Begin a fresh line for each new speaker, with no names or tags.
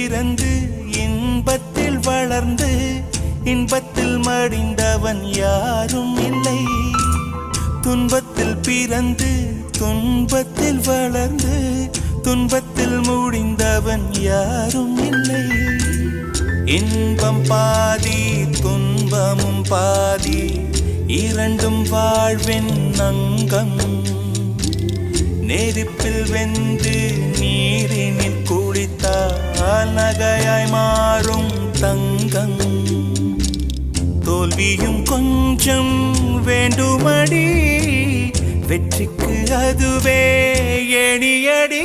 பிறந்து இன்பத்தில் வளர்ந்து இன்பத்தில் மடிந்தவன் யாரும் இல்லை. துன்பத்தில் பிறந்து துன்பத்தில் வளர்ந்து துன்பத்தில் முடிந்தவன் யாரும் இல்லை. இன்பம் பாதி துன்பமும் பாதி இரண்டும் வாழ்வின் அங்கம். நெருப்பில் வெந்து நீரினில் குளித்தால் நகையாய் மாறும் தங்கம். தோல்வியும் கொஞ்சம் வேண்டுமடி, வெற்றிக்கு அதுவே எணியடி.